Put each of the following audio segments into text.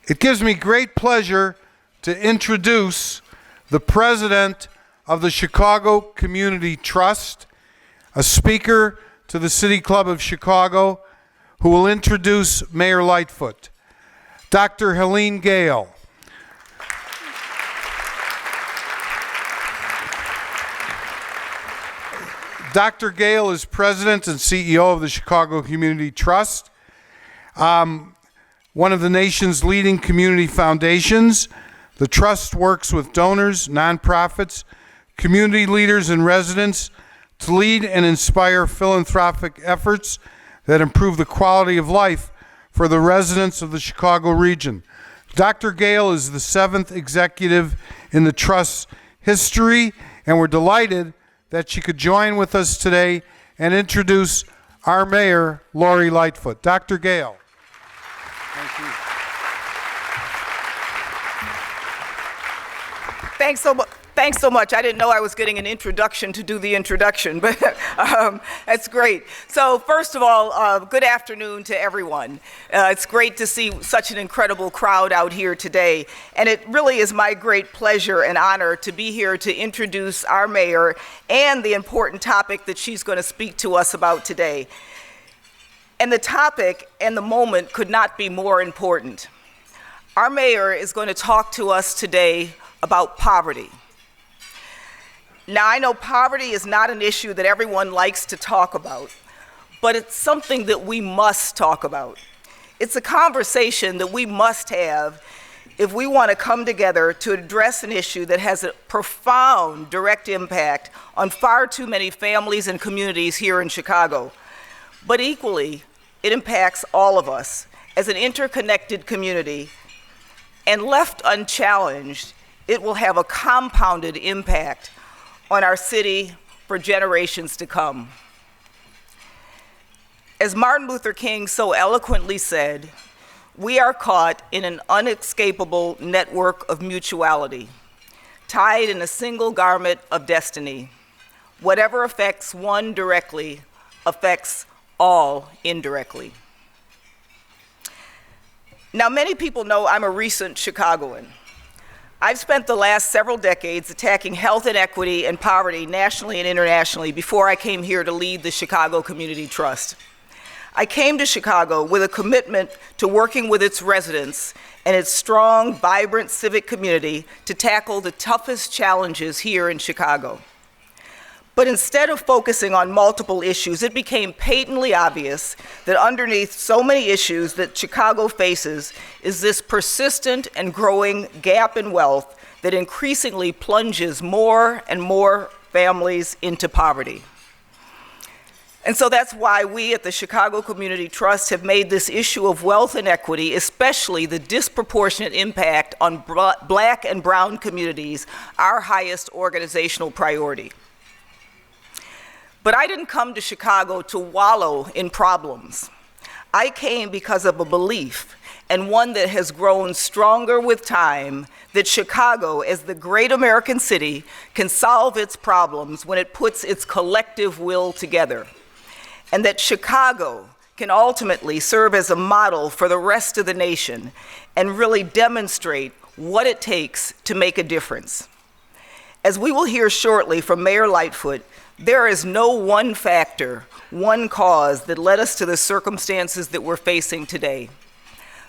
It gives me great pleasure to introduce the president of the Chicago Community Trust, a speaker to the City Club of Chicago, who will introduce Mayor Lightfoot, Dr. Helene Gale. Dr. Gale is president and CEO of the Chicago Community Trust, one of the nation's leading community foundations. The trust works with donors, nonprofits, community leaders, and residents to lead and inspire philanthropic efforts that improve the quality of life for the residents of the Chicago region. Dr. Gale is the 7th executive in the Trust's history, and we're delighted that she could join with us today and introduce our mayor, Lori Lightfoot. Dr. Gale. Thank you. Thanks so much. I didn't know I was getting an introduction to do the introduction, but that's great. So first of all, good afternoon to everyone. It's great to see such an incredible crowd out here today, and it really is my great pleasure and honor to be here to introduce our mayor and the important topic that she's going to speak to us about today. And the topic and the moment could not be more important. Our mayor is going to talk to us today about poverty. Now, I know poverty is not an issue that everyone likes to talk about, but it's something that we must talk about. It's a conversation that we must have if we want to come together to address an issue that has a profound direct impact on far too many families and communities here in Chicago. But equally, it impacts all of us as an interconnected community, and left unchallenged, it will have a compounded impact on our city for generations to come. As Martin Luther King so eloquently said, we are caught in an unescapable network of mutuality, tied in a single garment of destiny. Whatever affects one directly affects all indirectly. Now, many people know I'm a recent Chicagoan. I've spent the last several decades attacking health inequity and poverty nationally and internationally before I came here to lead the Chicago Community Trust. I came to Chicago with a commitment to working with its residents and its strong, vibrant civic community to tackle the toughest challenges here in Chicago. But instead of focusing on multiple issues, it became patently obvious that underneath so many issues that Chicago faces is this persistent and growing gap in wealth that increasingly plunges more and more families into poverty. And so that's why we at the Chicago Community Trust have made this issue of wealth inequity, especially the disproportionate impact on Black and brown communities, our highest organizational priority. But I didn't come to Chicago to wallow in problems. I came because of a belief, and one that has grown stronger with time, that Chicago, as the great American city, can solve its problems when it puts its collective will together. And that Chicago can ultimately serve as a model for the rest of the nation and really demonstrate what it takes to make a difference. As we will hear shortly from Mayor Lightfoot, there is no one factor, one cause that led us to the circumstances that we're facing today.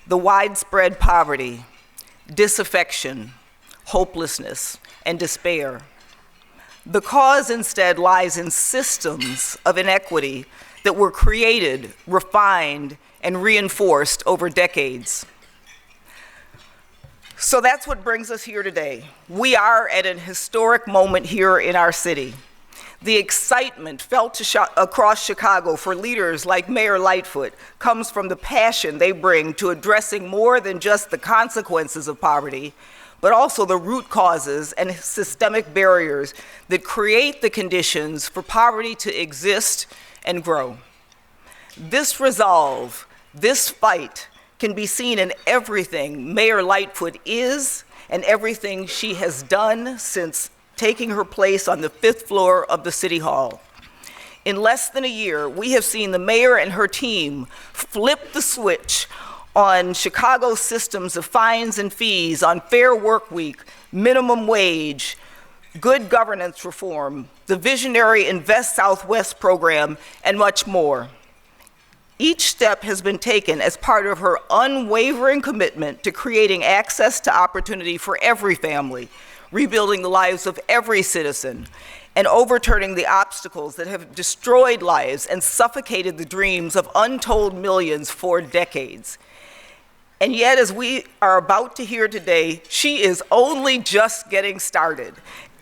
The widespread poverty, disaffection, hopelessness, and despair. The cause instead lies in systems of inequity that were created, refined, and reinforced over decades. So that's what brings us here today. We are at an historic moment here in our city. The excitement felt across Chicago for leaders like Mayor Lightfoot comes from the passion they bring to addressing more than just the consequences of poverty, but also the root causes and systemic barriers that create the conditions for poverty to exist and grow. This resolve, this fight, can be seen in everything Mayor Lightfoot is and everything she has done since taking her place on the 5th floor of the City Hall. In less than a year, we have seen the mayor and her team flip the switch on Chicago's systems of fines and fees, on fair work week, minimum wage, good governance reform, the visionary Invest Southwest program, and much more. Each step has been taken as part of her unwavering commitment to creating access to opportunity for every family, rebuilding the lives of every citizen, and overturning the obstacles that have destroyed lives and suffocated the dreams of untold millions for decades. And yet, as we are about to hear today, she is only just getting started,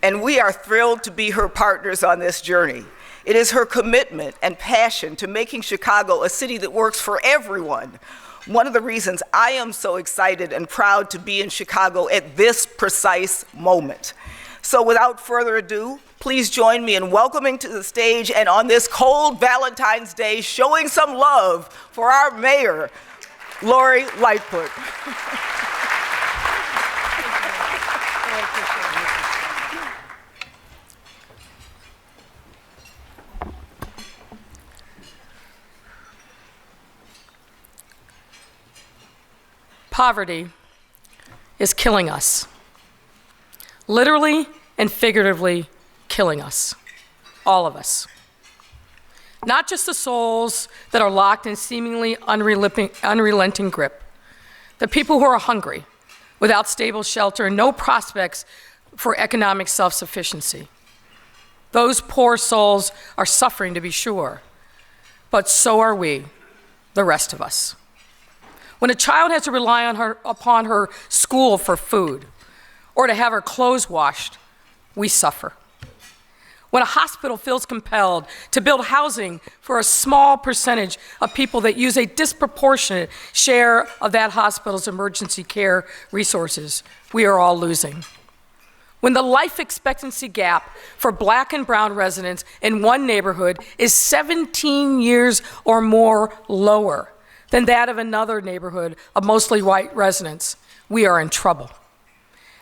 and we are thrilled to be her partners on this journey. It is her commitment and passion to making Chicago a city that works for everyone. One of the reasons I am so excited and proud to be in Chicago at this precise moment. So without further ado, please join me in welcoming to the stage and on this cold Valentine's Day, showing some love for our mayor, Lori Lightfoot. Poverty is killing us. Literally and figuratively killing us. All of us. Not just the souls that are locked in seemingly unrelenting grip. The people who are hungry, without stable shelter, and no prospects for economic self-sufficiency. Those poor souls are suffering, to be sure, but so are we, the rest of us. When a child has to rely upon her school for food, or to have her clothes washed, we suffer. When a hospital feels compelled to build housing for a small percentage of people that use a disproportionate share of that hospital's emergency care resources, we are all losing. When the life expectancy gap for Black and brown residents in one neighborhood is 17 years or more lower than that of another neighborhood of mostly white residents, we are in trouble.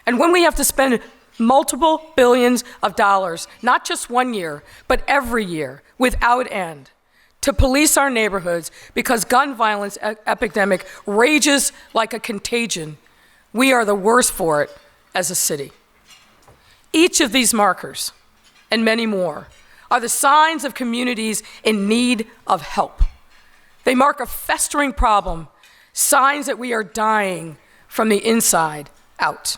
And when we have to spend multiple billions of dollars, not just one year, but every year, without end, to police our neighborhoods because gun violence epidemic rages like a contagion, we are the worse for it as a city. Each of these markers, and many more, are the signs of communities in need of help. They mark a festering problem, signs that we are dying from the inside out.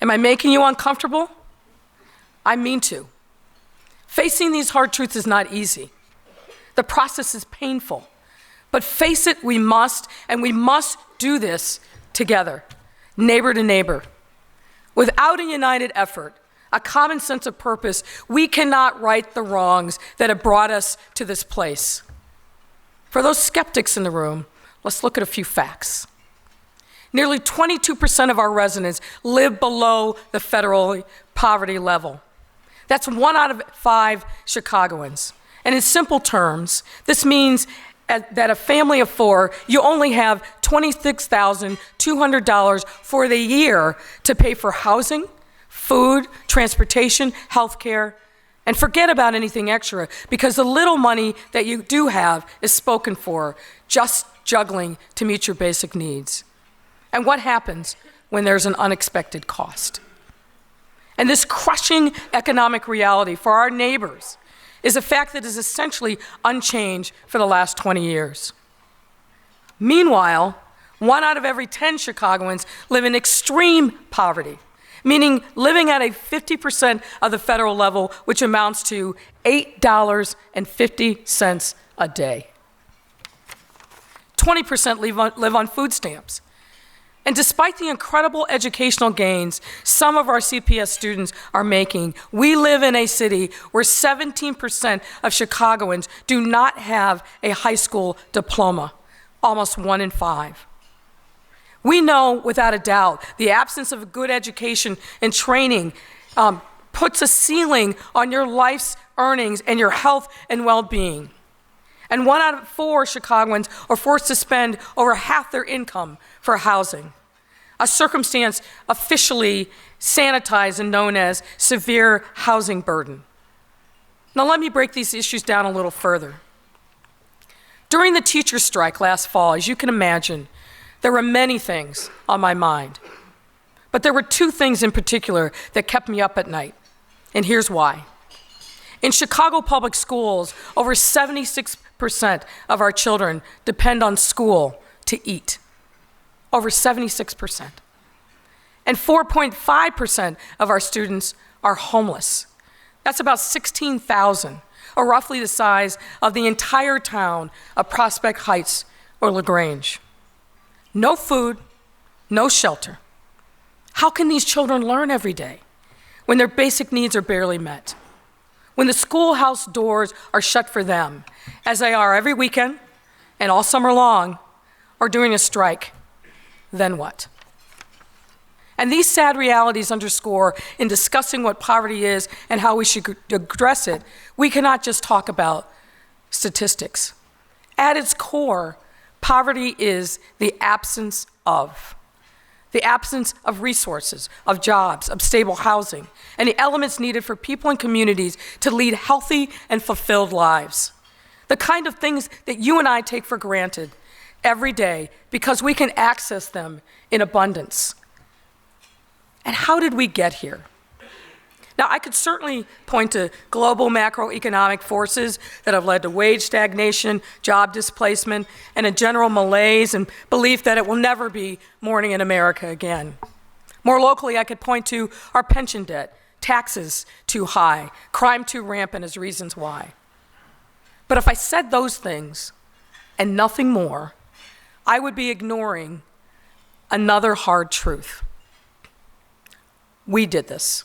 Am I making you uncomfortable? I mean to. Facing these hard truths is not easy. The process is painful, but face it, we must, and we must do this together, neighbor to neighbor. Without a united effort, a common sense of purpose, we cannot right the wrongs that have brought us to this place. For those skeptics in the room, let's look at a few facts. Nearly 22% of our residents live below the federal poverty level. That's 1 out of 5 Chicagoans. And in simple terms, this means that a family of 4, you only have $26,200 for the year to pay for housing, food, transportation, healthcare, and forget about anything extra, because the little money that you do have is spoken for, just juggling to meet your basic needs. And what happens when there's an unexpected cost? And this crushing economic reality for our neighbors is a fact that is essentially unchanged for the last 20 years. Meanwhile, 1 out of every 10 Chicagoans live in extreme poverty, meaning living at a 50% of the federal level, which amounts to $8.50 a day. 20% live on food stamps. And despite the incredible educational gains some of our CPS students are making, we live in a city where 17% of Chicagoans do not have a high school diploma, almost 1 in 5. We know without a doubt the absence of a good education and training puts a ceiling on your life's earnings and your health and well-being. And 1 out of 4 Chicagoans are forced to spend over half their income for housing, a circumstance officially sanitized and known as severe housing burden. Now let me break these issues down a little further. During the teacher strike last fall, as you can imagine, there were many things on my mind. But there were two things in particular that kept me up at night, and here's why. In Chicago public schools, over 76% of our children depend on school to eat. Over 76%. And 4.5% of our students are homeless. That's about 16,000, or roughly the size of the entire town of Prospect Heights or LaGrange. No food, no shelter. How can these children learn every day when their basic needs are barely met? When the schoolhouse doors are shut for them, as they are every weekend and all summer long, or during a strike, then what? And these sad realities underscore, in discussing what poverty is and how we should address it, we cannot just talk about statistics. At its core, poverty is the absence of resources, of jobs, of stable housing, and the elements needed for people and communities to lead healthy and fulfilled lives. The kind of things that you and I take for granted every day because we can access them in abundance. And how did we get here? Now, I could certainly point to global macroeconomic forces that have led to wage stagnation, job displacement, and a general malaise and belief that it will never be morning in America again. More locally, I could point to our pension debt, taxes too high, crime too rampant as reasons why. But if I said those things and nothing more, I would be ignoring another hard truth. We did this.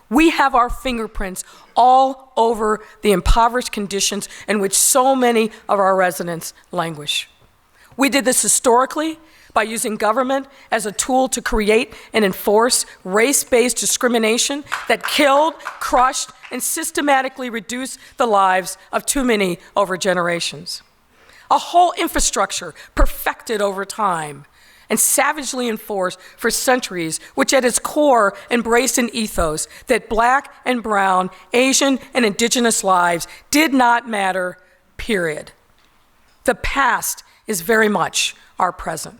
We have our fingerprints all over the impoverished conditions in which so many of our residents languish. We did this historically by using government as a tool to create and enforce race-based discrimination that killed, crushed, and systematically reduced the lives of too many over generations. A whole infrastructure perfected over time and savagely enforced for centuries, which at its core embraced an ethos that Black and brown, Asian and indigenous lives did not matter, period. The past is very much our present.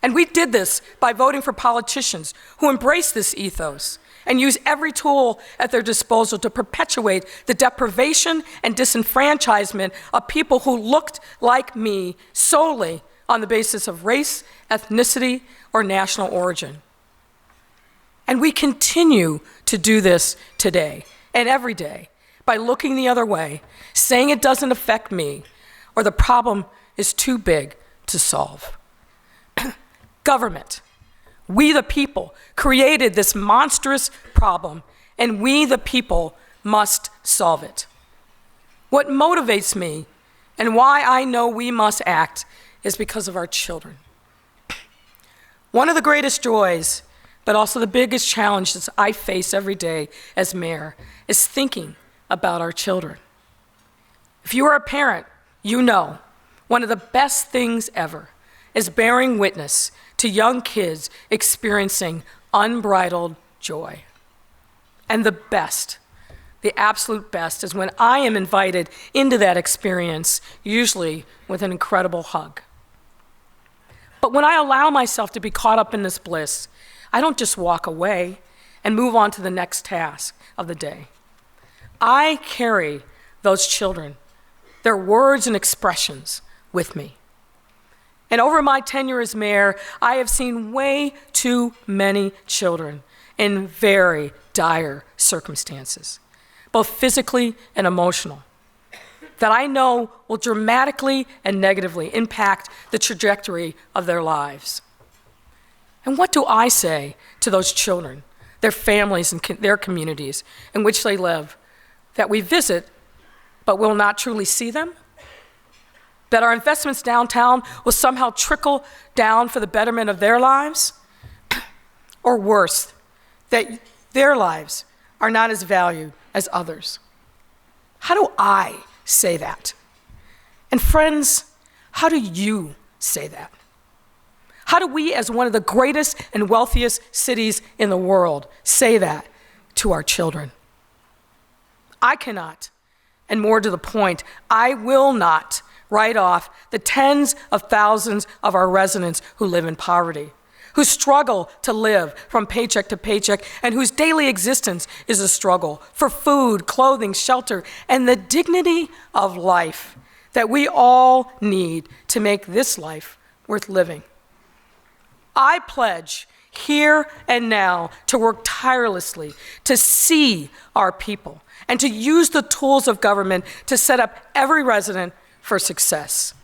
And we did this by voting for politicians who embrace this ethos and use every tool at their disposal to perpetuate the deprivation and disenfranchisement of people who looked like me solely on the basis of race, ethnicity, or national origin. And we continue to do this today and every day by looking the other way, saying it doesn't affect me, or the problem is too big to solve. Government, we the people, created this monstrous problem, and we the people must solve it. What motivates me and why I know we must act is because of our children. One of the greatest joys, but also the biggest challenges I face every day as mayor, is thinking about our children. If you are a parent, you know one of the best things ever is bearing witness to young kids experiencing unbridled joy. And the best, the absolute best, is when I am invited into that experience, usually with an incredible hug. But when I allow myself to be caught up in this bliss, I don't just walk away and move on to the next task of the day. I carry those children, their words and expressions with me. And over my tenure as mayor, I have seen way too many children in very dire circumstances, both physically and emotional, that I know will dramatically and negatively impact the trajectory of their lives. And what do I say to those children, their families, and their communities in which they live, that we visit but will not truly see them? That our investments downtown will somehow trickle down for the betterment of their lives? Or worse, that their lives are not as valued as others? How do I say that? And friends, how do you say that? How do we, as one of the greatest and wealthiest cities in the world, say that to our children? I cannot, And more to the point, I will not write off the tens of thousands of our residents who live in poverty, who struggle to live from paycheck to paycheck, and whose daily existence is a struggle for food, clothing, shelter, and the dignity of life that we all need to make this life worth living. I pledge here and now to work tirelessly to see our people and to use the tools of government to set up every resident for success.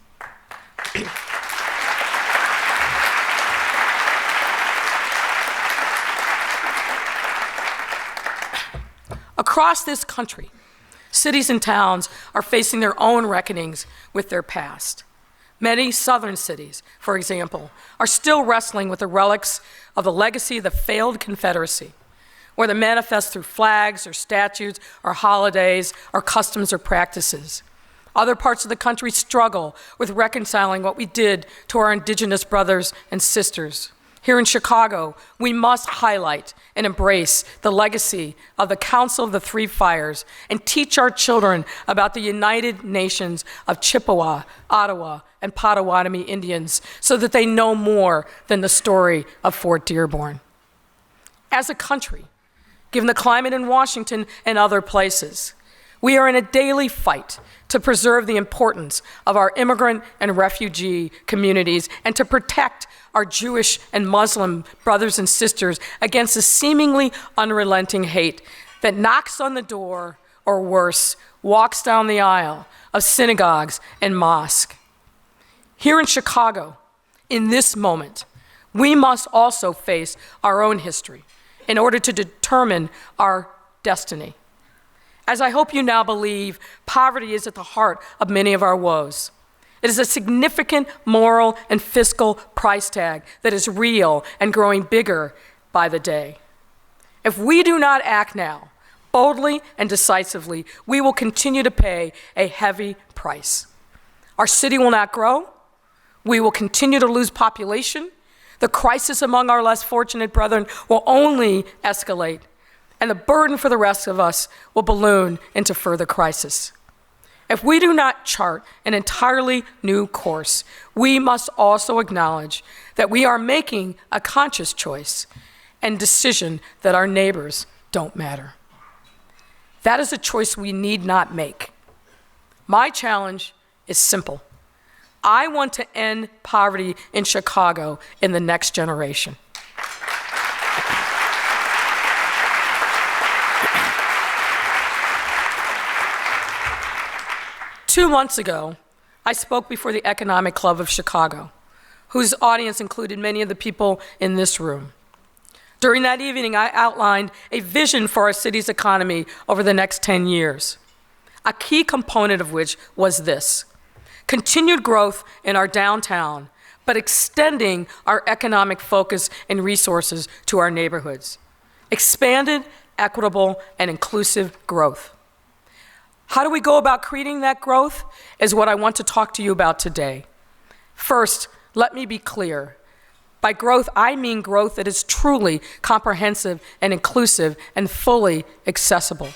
Across this country, cities and towns are facing their own reckonings with their past. Many southern cities, for example, are still wrestling with the relics of the legacy of the failed Confederacy, whether manifest through flags or statutes or holidays or customs or practices. Other parts of the country struggle with reconciling what we did to our indigenous brothers and sisters. Here in Chicago, we must highlight and embrace the legacy of the Council of the Three Fires and teach our children about the United Nations of Chippewa, Ottawa, and Potawatomi Indians so that they know more than the story of Fort Dearborn. As a country, given the climate in Washington and other places, we are in a daily fight to preserve the importance of our immigrant and refugee communities and to protect our Jewish and Muslim brothers and sisters against the seemingly unrelenting hate that knocks on the door, or worse, walks down the aisle of synagogues and mosques. Here in Chicago, in this moment, we must also face our own history in order to determine our destiny. As I hope you now believe, poverty is at the heart of many of our woes. It is a significant moral and fiscal price tag that is real and growing bigger by the day. If we do not act now, boldly and decisively, we will continue to pay a heavy price. Our city will not grow. We will continue to lose population. The crisis among our less fortunate brethren will only escalate, and the burden for the rest of us will balloon into further crisis. If we do not chart an entirely new course, we must also acknowledge that we are making a conscious choice and decision that our neighbors don't matter. That is a choice we need not make. My challenge is simple. I want to end poverty in Chicago in the next generation. 2 months ago, I spoke before the Economic Club of Chicago, whose audience included many of the people in this room. During that evening, I outlined a vision for our city's economy over the next 10 years, a key component of which was this: continued growth in our downtown, but extending our economic focus and resources to our neighborhoods. Expanded, equitable, and inclusive growth. How do we go about creating that growth is what I want to talk to you about today. First, let me be clear. By growth, I mean growth that is truly comprehensive and inclusive and fully accessible.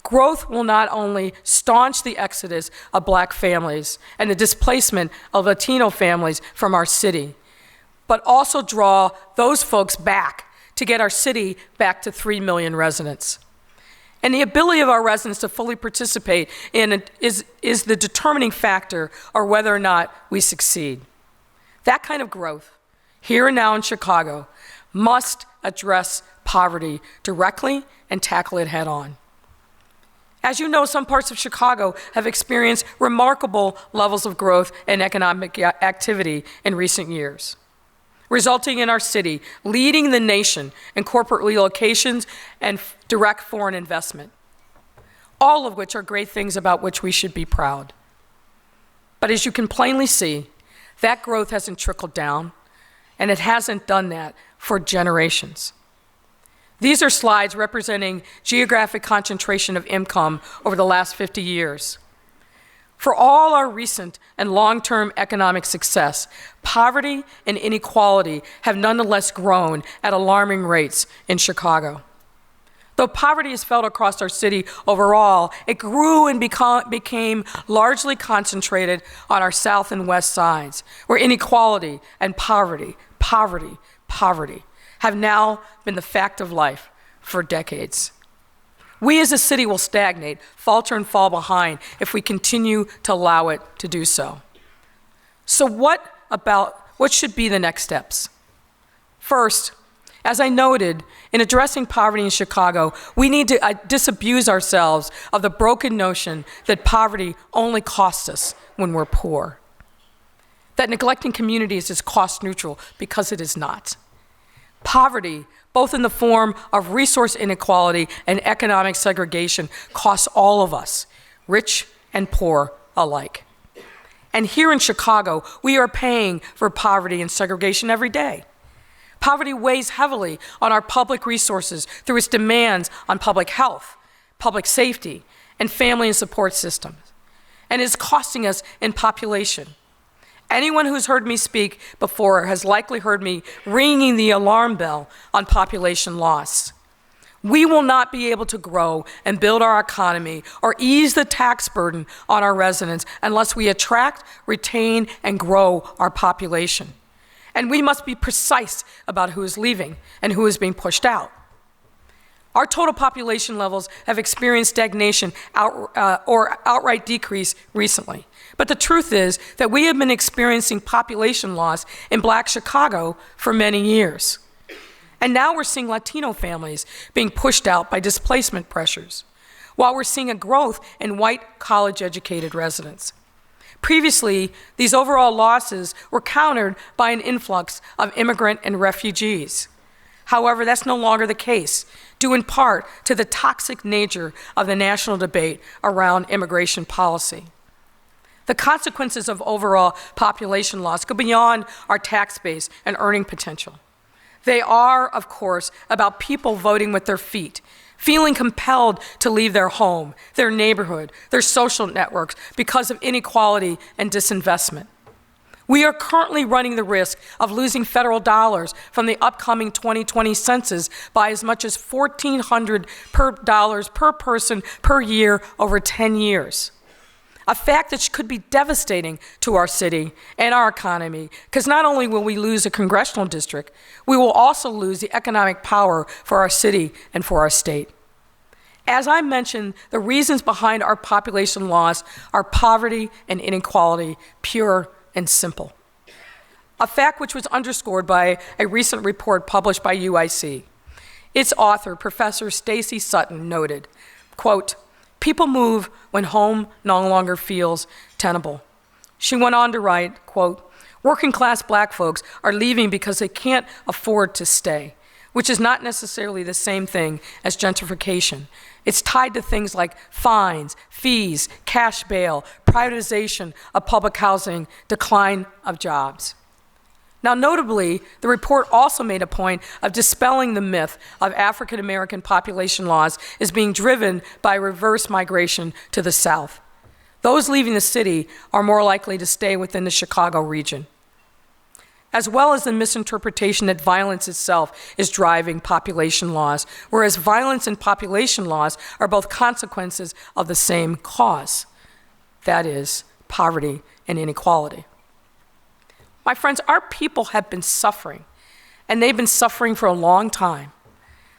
Growth will not only staunch the exodus of Black families and the displacement of Latino families from our city, but also draw those folks back to get our city back to 3 million residents. And the ability of our residents to fully participate in it is the determining factor or whether or not we succeed. That kind of growth, here and now in Chicago, must address poverty directly and tackle it head on. As you know, some parts of Chicago have experienced remarkable levels of growth and economic activity in recent years, resulting in our city leading the nation in corporate relocations and direct foreign investment, all of which are great things about which we should be proud. But as you can plainly see, that growth hasn't trickled down, and it hasn't done that for generations. These are slides representing geographic concentration of income over the last 50 years. For all our recent and long-term economic success, poverty and inequality have nonetheless grown at alarming rates in Chicago. Though poverty is felt across our city overall, it grew and became largely concentrated on our south and west sides, where inequality and poverty have now been the fact of life for decades. We as a city will stagnate, falter, and fall behind if we continue to allow it to do so. So what should be the next steps? First, as I noted, in addressing poverty in Chicago, we need to disabuse ourselves of the broken notion that poverty only costs us when we're poor. That neglecting communities is cost neutral, because it is not. Poverty, both in the form of resource inequality and economic segregation, costs all of us, rich and poor alike. And here in Chicago, we are paying for poverty and segregation every day. Poverty weighs heavily on our public resources through its demands on public health, public safety, and family and support systems, and is costing us in population. Anyone who's heard me speak before has likely heard me ringing the alarm bell on population loss. We will not be able to grow and build our economy or ease the tax burden on our residents unless we attract, retain, and grow our population. And we must be precise about who is leaving and who is being pushed out. Our total population levels have experienced stagnation or outright decrease recently. But the truth is that we have been experiencing population loss in Black Chicago for many years. And now we're seeing Latino families being pushed out by displacement pressures, while we're seeing a growth in white college-educated residents. Previously, these overall losses were countered by an influx of immigrant and refugees. However, that's no longer the case, due in part to the toxic nature of the national debate around immigration policy. The consequences of overall population loss go beyond our tax base and earning potential. They are, of course, about people voting with their feet, feeling compelled to leave their home, their neighborhood, their social networks because of inequality and disinvestment. We are currently running the risk of losing federal dollars from the upcoming 2020 census by as much as $1,400 per person per year over 10 years. A fact that could be devastating to our city and our economy, because not only will we lose a congressional district, we will also lose the economic power for our city and for our state. As I mentioned, the reasons behind our population loss are poverty and inequality, pure and simple. A fact which was underscored by a recent report published by UIC. Its author, Professor Stacy Sutton, noted, quote, "People move when home no longer feels tenable." She went on to write, quote, "Working class Black folks are leaving because they can't afford to stay, which is not necessarily the same thing as gentrification. It's tied to things like fines, fees, cash bail, privatization of public housing, decline of jobs." Now, notably, the report also made a point of dispelling the myth of African American population loss is being driven by reverse migration to the South. Those leaving the city are more likely to stay within the Chicago region, as well as the misinterpretation that violence itself is driving population loss, whereas violence and population loss are both consequences of the same cause, that is, poverty and inequality. My friends, our people have been suffering, and they've been suffering for a long time.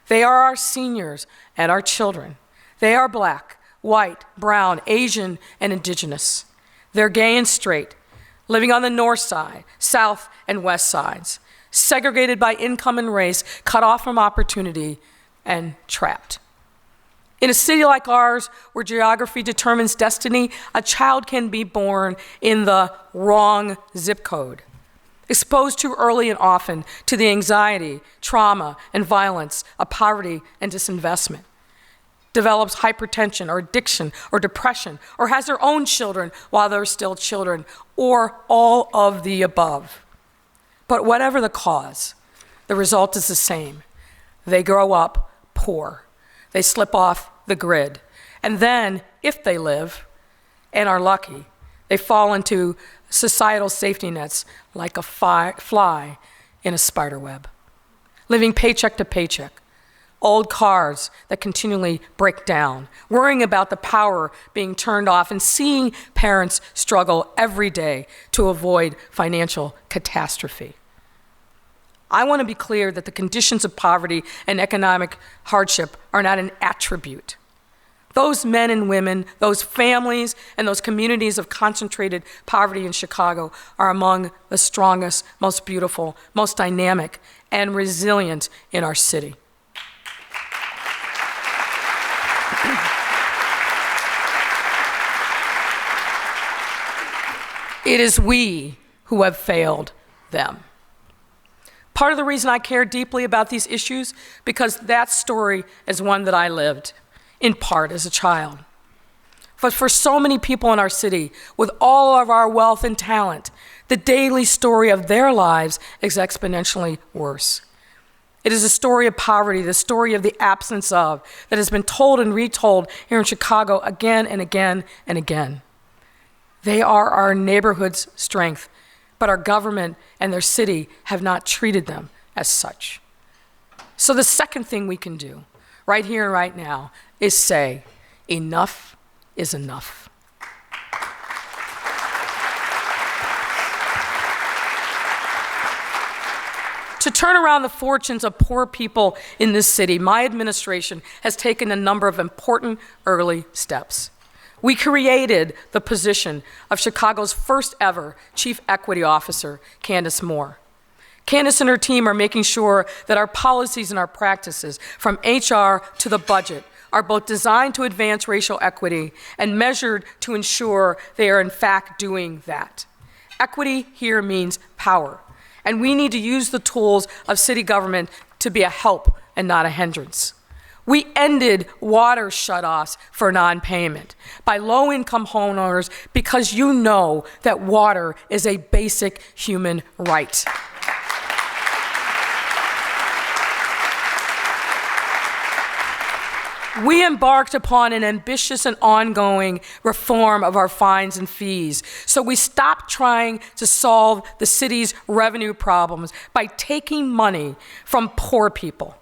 They are our seniors and our children. They are Black, white, brown, Asian, and Indigenous. They're gay and straight, living on the north side, south, and west sides, segregated by income and race, cut off from opportunity, and trapped. In a city like ours, where geography determines destiny, a child can be born in the wrong zip code, exposed too early and often to the anxiety, trauma, and violence of poverty and disinvestment, develops hypertension or addiction or depression, or has their own children while they're still children, or all of the above. But whatever the cause, the result is the same. They grow up poor. They slip off the grid. And then, if they live and are lucky, they fall into societal safety nets like a fly in a spider web, living paycheck to paycheck, old cars that continually break down, worrying about the power being turned off, and seeing parents struggle every day to avoid financial catastrophe. I want to be clear that the conditions of poverty and economic hardship are not an attribute. Those men and women, those families, and those communities of concentrated poverty in Chicago are among the strongest, most beautiful, most dynamic, and resilient in our city. It is we who have failed them. Part of the reason I care deeply about these issues, because that story is one that I lived, in part as a child. But for so many people in our city, with all of our wealth and talent, the daily story of their lives is exponentially worse. It is a story of poverty, the story of the absence of, that has been told and retold here in Chicago again and again and again. They are our neighborhood's strength, but our government and their city have not treated them as such. So the second thing we can do, right here and right now, is say, enough is enough. To turn around the fortunes of poor people in this city, my administration has taken a number of important early steps. We created the position of Chicago's first ever Chief Equity Officer, Candace Moore. Candace and her team are making sure that our policies and our practices, from HR to the budget, are both designed to advance racial equity and measured to ensure they are in fact doing that. Equity here means power, and we need to use the tools of city government to be a help and not a hindrance. We ended water shutoffs for non-payment by low-income homeowners because you know that water is a basic human right. We embarked upon an ambitious and ongoing reform of our fines and fees, so we stopped trying to solve the city's revenue problems by taking money from poor people.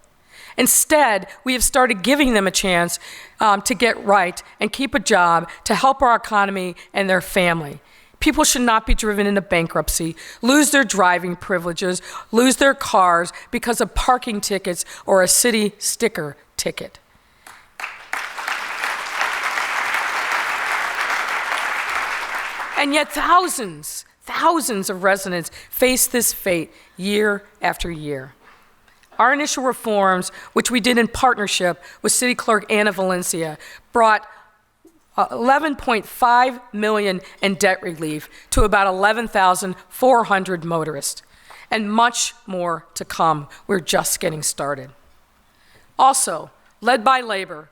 Instead, we have started giving them a chance to get right and keep a job to help our economy and their family. People should not be driven into bankruptcy, lose their driving privileges, lose their cars because of parking tickets or a city sticker ticket. And yet thousands of residents face this fate year after year. Our initial reforms, which we did in partnership with City Clerk Anna Valencia, brought $11.5 million in debt relief to about 11,400 motorists, and much more to come. We're just getting started. Also, led by labor,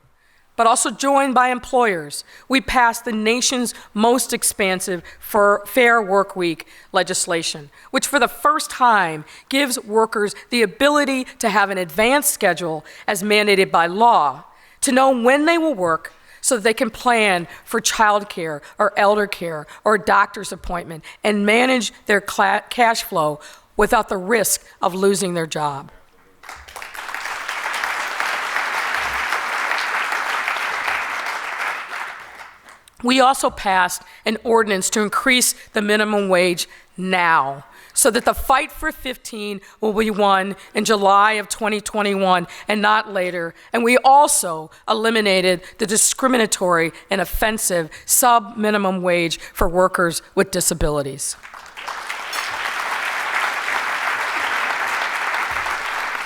but also joined by employers, we passed the nation's most expansive Fair Work Week legislation, which for the first time gives workers the ability to have an advanced schedule as mandated by law, to know when they will work so that they can plan for childcare or elder care or a doctor's appointment and manage their cash flow without the risk of losing their job. We also passed an ordinance to increase the minimum wage now, so that the fight for 15 will be won in July of 2021 and not later. And we also eliminated the discriminatory and offensive sub-minimum wage for workers with disabilities.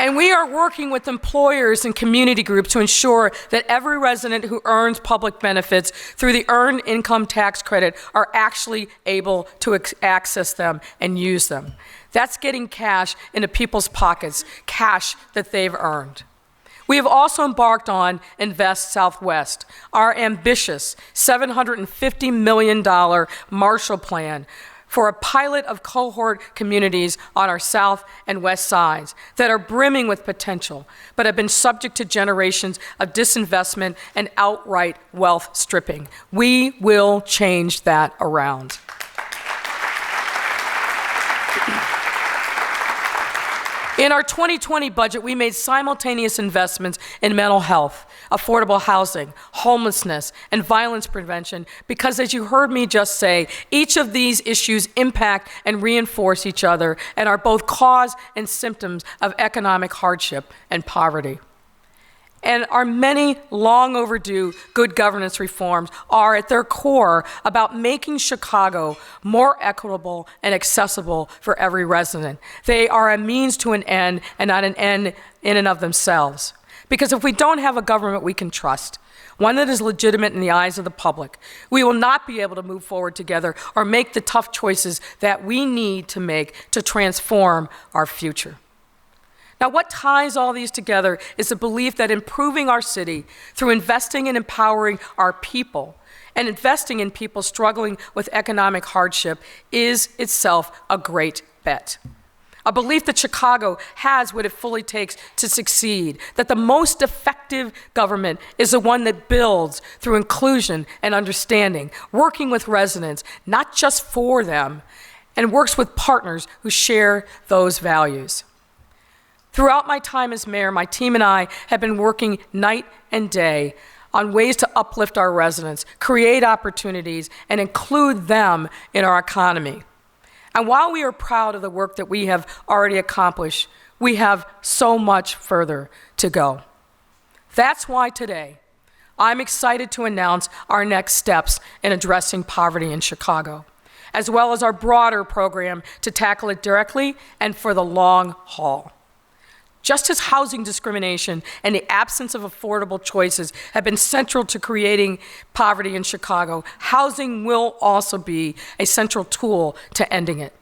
And we are working with employers and community groups to ensure that every resident who earns public benefits through the Earned Income Tax Credit are actually able to access them and use them. That's getting cash into people's pockets, cash that they've earned. We have also embarked on Invest Southwest, our ambitious $750 million Marshall Plan for a pilot of cohort communities on our south and west sides that are brimming with potential, but have been subject to generations of disinvestment and outright wealth stripping. We will change that around. In our 2020 budget, we made simultaneous investments in mental health, affordable housing, homelessness, and violence prevention because, as you heard me just say, each of these issues impact and reinforce each other and are both cause and symptoms of economic hardship and poverty. And our many long overdue good governance reforms are at their core about making Chicago more equitable and accessible for every resident. They are a means to an end and not an end in and of themselves. Because if we don't have a government we can trust, one that is legitimate in the eyes of the public, we will not be able to move forward together or make the tough choices that we need to make to transform our future. Now, what ties all these together is the belief that improving our city through investing and empowering our people and investing in people struggling with economic hardship is itself a great bet. A belief that Chicago has what it fully takes to succeed, that the most effective government is the one that builds through inclusion and understanding, working with residents, not just for them, and works with partners who share those values. Throughout my time as mayor, my team and I have been working night and day on ways to uplift our residents, create opportunities, and include them in our economy. And while we are proud of the work that we have already accomplished, we have so much further to go. That's why today, I'm excited to announce our next steps in addressing poverty in Chicago, as well as our broader program to tackle it directly and for the long haul. Just as housing discrimination and the absence of affordable choices have been central to creating poverty in Chicago, housing will also be a central tool to ending it.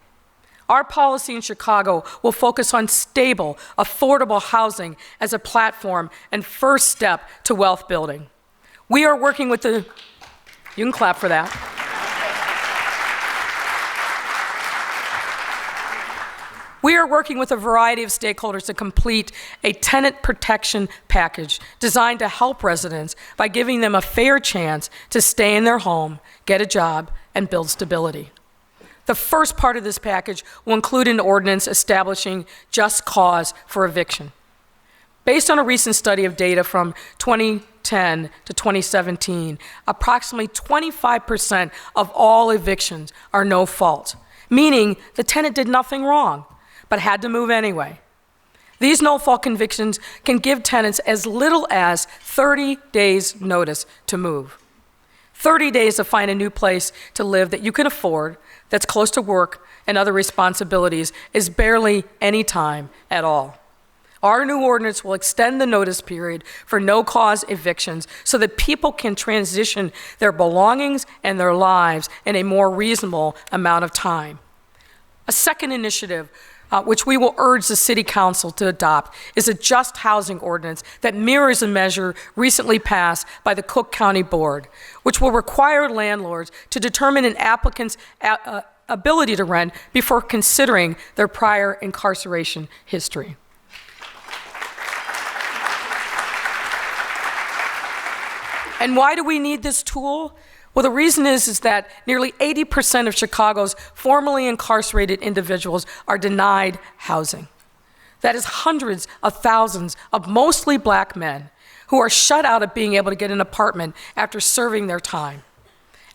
Our policy in Chicago will focus on stable, affordable housing as a platform and first step to wealth building. We are working with you can clap for that. We are working with a variety of stakeholders to complete a tenant protection package designed to help residents by giving them a fair chance to stay in their home, get a job, and build stability. The first part of this package will include an ordinance establishing just cause for eviction. Based on a recent study of data from 2010 to 2017, approximately 25% of all evictions are no fault, meaning the tenant did nothing wrong, but had to move anyway. These no-fault convictions can give tenants as little as 30 days' notice to move. 30 days to find a new place to live that you can afford, that's close to work and other responsibilities, is barely any time at all. Our new ordinance will extend the notice period for no-cause evictions so that people can transition their belongings and their lives in a more reasonable amount of time. A second initiative which we will urge the City Council to adopt, is a just housing ordinance that mirrors a measure recently passed by the Cook County Board, which will require landlords to determine an applicant's ability to rent before considering their prior incarceration history. And why do we need this tool? Well, the reason is that nearly 80% of Chicago's formerly incarcerated individuals are denied housing. That is hundreds of thousands of mostly black men who are shut out of being able to get an apartment after serving their time.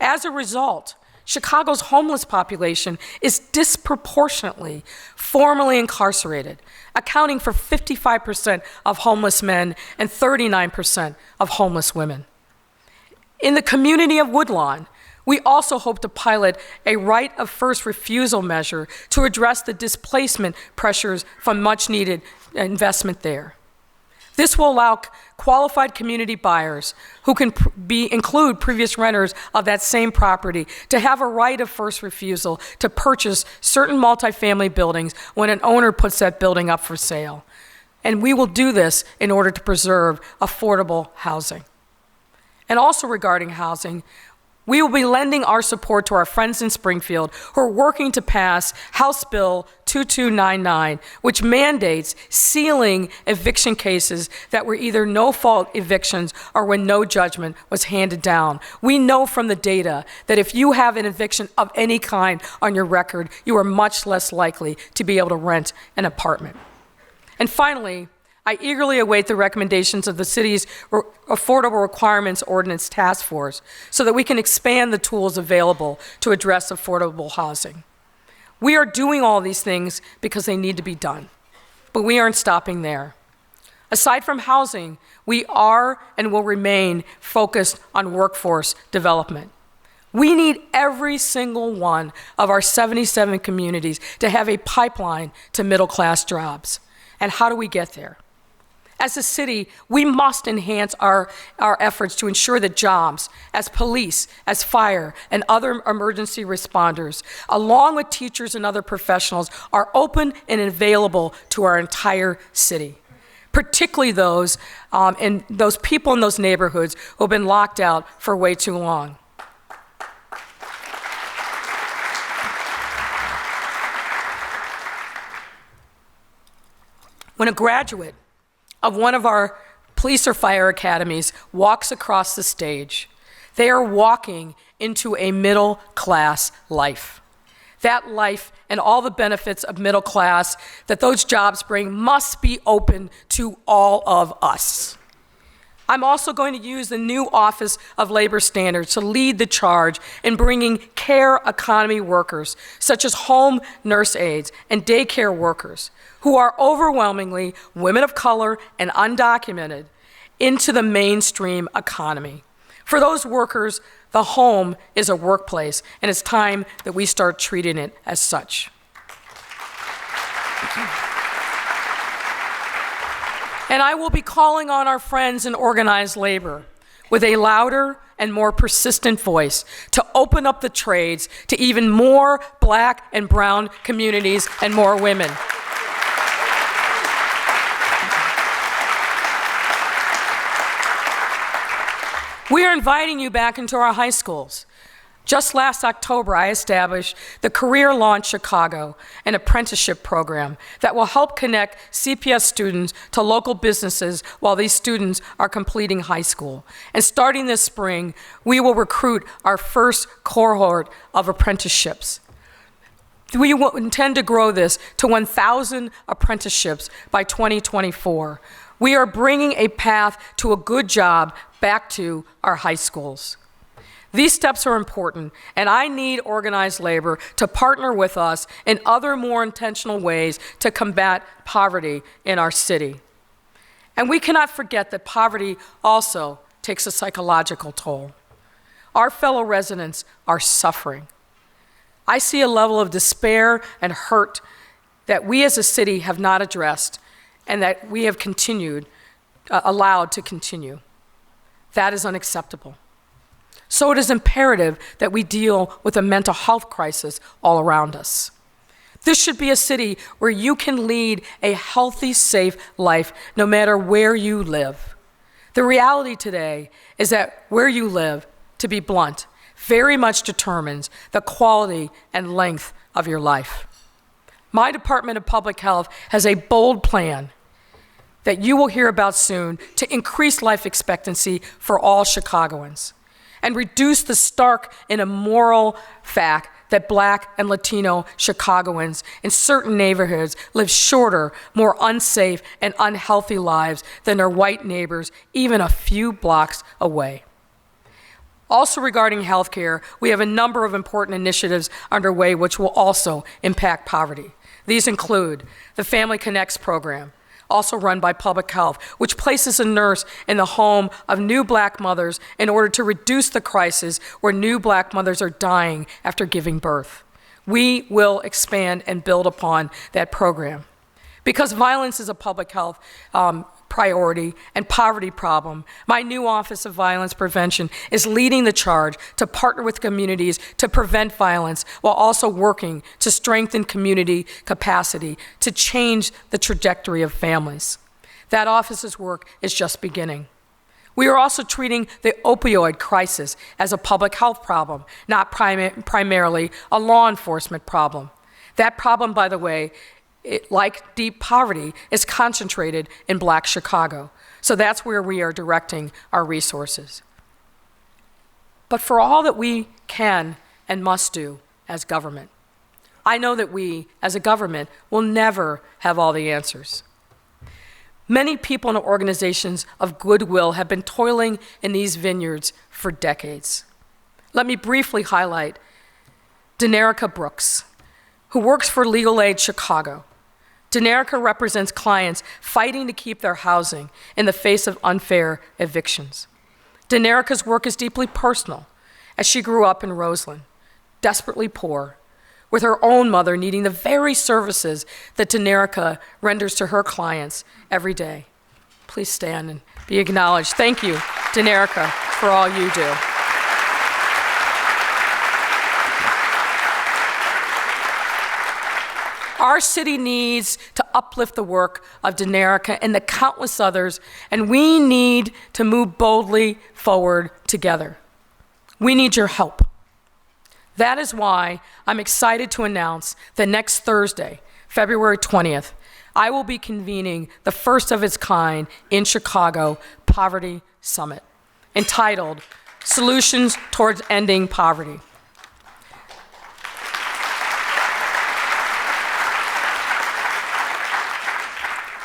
As a result, Chicago's homeless population is disproportionately formerly incarcerated, accounting for 55% of homeless men and 39% of homeless women. In the community of Woodlawn, we also hope to pilot a right of first refusal measure to address the displacement pressures from much-needed investment there. This will allow qualified community buyers who can include previous renters of that same property to have a right of first refusal to purchase certain multifamily buildings when an owner puts that building up for sale. And we will do this in order to preserve affordable housing. And also regarding housing, we will be lending our support to our friends in Springfield who are working to pass House Bill 2299, which mandates sealing eviction cases that were either no-fault evictions or when no judgment was handed down. We know from the data that if you have an eviction of any kind on your record, you are much less likely to be able to rent an apartment. And finally, I eagerly await the recommendations of the city's Affordable Requirements Ordinance Task Force so that we can expand the tools available to address affordable housing. We are doing all these things because they need to be done, but we aren't stopping there. Aside from housing, we are and will remain focused on workforce development. We need every single one of our 77 communities to have a pipeline to middle-class jobs. And how do we get there? As a city, we must enhance our efforts to ensure that jobs, as police, as fire, and other emergency responders, along with teachers and other professionals, are open and available to our entire city, particularly those people in those neighborhoods who have been locked out for way too long. When a graduate of one of our police or fire academies walks across the stage, they are walking into a middle-class life. That life and all the benefits of middle class that those jobs bring must be open to all of us. I'm also going to use the new Office of Labor Standards to lead the charge in bringing care economy workers, such as home nurse aides and daycare workers, who are overwhelmingly women of color and undocumented, into the mainstream economy. For those workers, the home is a workplace, and it's time that we start treating it as such. And I will be calling on our friends in organized labor with a louder and more persistent voice to open up the trades to even more Black and brown communities and more women. We are inviting you back into our high schools. Just last October, I established the Career Launch Chicago, an apprenticeship program that will help connect CPS students to local businesses while these students are completing high school. And starting this spring, we will recruit our first cohort of apprenticeships. We intend to grow this to 1,000 apprenticeships by 2024. We are bringing a path to a good job back to our high schools. These steps are important, and I need organized labor to partner with us in other more intentional ways to combat poverty in our city. And we cannot forget that poverty also takes a psychological toll. Our fellow residents are suffering. I see a level of despair and hurt that we as a city have not addressed and that we have allowed to continue. That is unacceptable. So it is imperative that we deal with the mental health crisis all around us. This should be a city where you can lead a healthy, safe life no matter where you live. The reality today is that where you live, to be blunt, very much determines the quality and length of your life. My Department of Public Health has a bold plan that you will hear about soon to increase life expectancy for all Chicagoans and reduce the stark and immoral fact that Black and Latino Chicagoans in certain neighborhoods live shorter, more unsafe, and unhealthy lives than their white neighbors, even a few blocks away. Also regarding healthcare, we have a number of important initiatives underway which will also impact poverty. These include the Family Connects program, also run by Public Health, which places a nurse in the home of new Black mothers in order to reduce the crisis where new Black mothers are dying after giving birth. We will expand and build upon that program. Because violence is a public health priority and poverty problem, my new Office of Violence Prevention is leading the charge to partner with communities to prevent violence while also working to strengthen community capacity to change the trajectory of families. That office's work is just beginning. We are also treating the opioid crisis as a public health problem, not primarily a law enforcement problem. That problem, by the way, like deep poverty, is concentrated in Black Chicago. So that's where we are directing our resources. But for all that we can and must do as government, I know that we, as a government, will never have all the answers. Many people and organizations of goodwill have been toiling in these vineyards for decades. Let me briefly highlight Denerica Brooks, who works for Legal Aid Chicago. Denerica represents clients fighting to keep their housing in the face of unfair evictions. Denerica's work is deeply personal, as she grew up in Roseland, desperately poor, with her own mother needing the very services that Denerica renders to her clients every day. Please stand and be acknowledged. Thank you, Denerica, for all you do. Our city needs to uplift the work of Denerica and the countless others, and we need to move boldly forward together. We need your help. That is why I'm excited to announce that next Thursday, February 20th, I will be convening the first of its kind in Chicago Poverty Summit, entitled Solutions Towards Ending Poverty.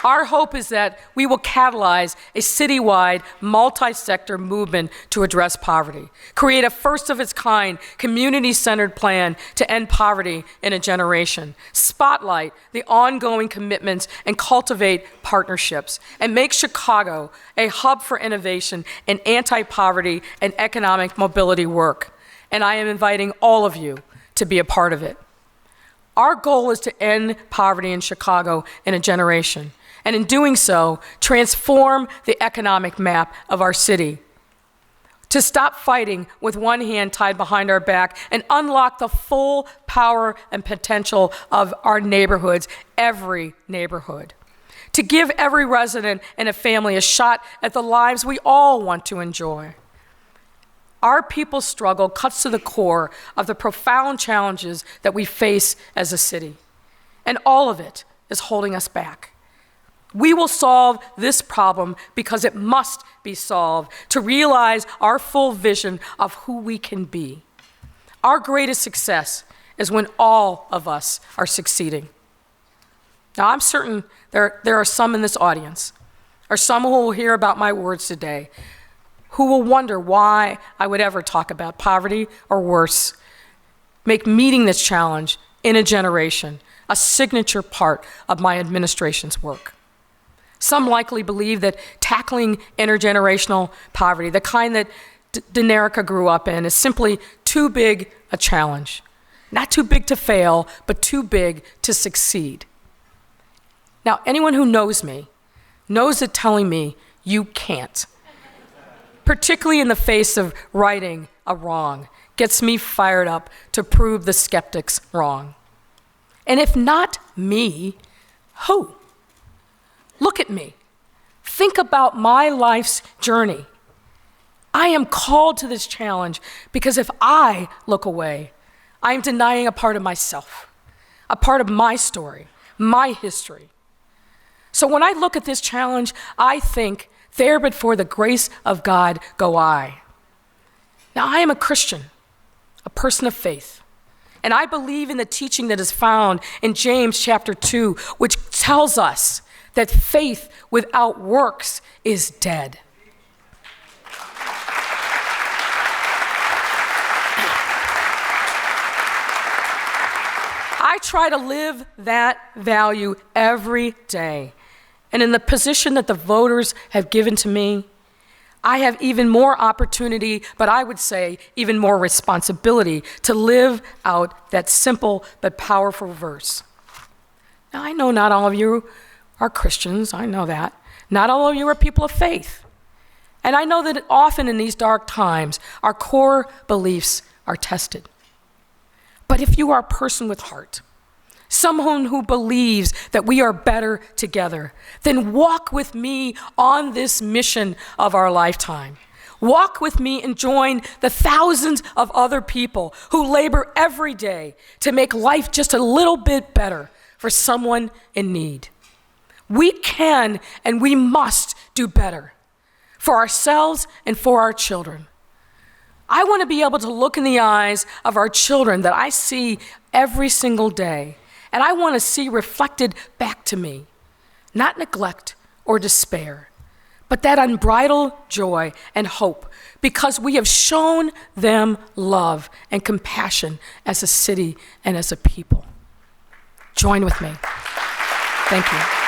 Our hope is that we will catalyze a citywide, multi-sector movement to address poverty, create a first-of-its-kind, community-centered plan to end poverty in a generation, spotlight the ongoing commitments and cultivate partnerships, and make Chicago a hub for innovation in anti-poverty and economic mobility work. And I am inviting all of you to be a part of it. Our goal is to end poverty in Chicago in a generation, and in doing so, transform the economic map of our city. To stop fighting with one hand tied behind our back and unlock the full power and potential of our neighborhoods, every neighborhood. To give every resident and a family a shot at the lives we all want to enjoy. Our people's struggle cuts to the core of the profound challenges that we face as a city, and all of it is holding us back. We will solve this problem because it must be solved to realize our full vision of who we can be. Our greatest success is when all of us are succeeding. Now, I'm certain there are some in this audience, or some who will hear about my words today, who will wonder why I would ever talk about poverty, or worse, make meeting this challenge in a generation a signature part of my administration's work. Some likely believe that tackling intergenerational poverty, the kind that Denerica grew up in, is simply too big a challenge. Not too big to fail, but too big to succeed. Now, anyone who knows me knows that telling me you can't, particularly in the face of righting a wrong, gets me fired up to prove the skeptics wrong. And if not me, who? Look at me. Think about my life's journey. I am called to this challenge because if I look away, I am denying a part of myself, a part of my story, my history. So when I look at this challenge, I think, there but for the grace of God go I. Now, I am a Christian, a person of faith, and I believe in the teaching that is found in James chapter 2, which tells us that faith without works is dead. I try to live that value every day. And in the position that the voters have given to me, I have even more opportunity, but I would say even more responsibility to live out that simple but powerful verse. Now, I know not all of you are Christians, I know that. Not all of you are people of faith. And I know that often in these dark times, our core beliefs are tested. But if you are a person with heart, someone who believes that we are better together, then walk with me on this mission of our lifetime. Walk with me and join the thousands of other people who labor every day to make life just a little bit better for someone in need. We can and we must do better for ourselves and for our children. I want to be able to look in the eyes of our children that I see every single day, and I want to see reflected back to me, not neglect or despair, but that unbridled joy and hope because we have shown them love and compassion as a city and as a people. Join with me. Thank you.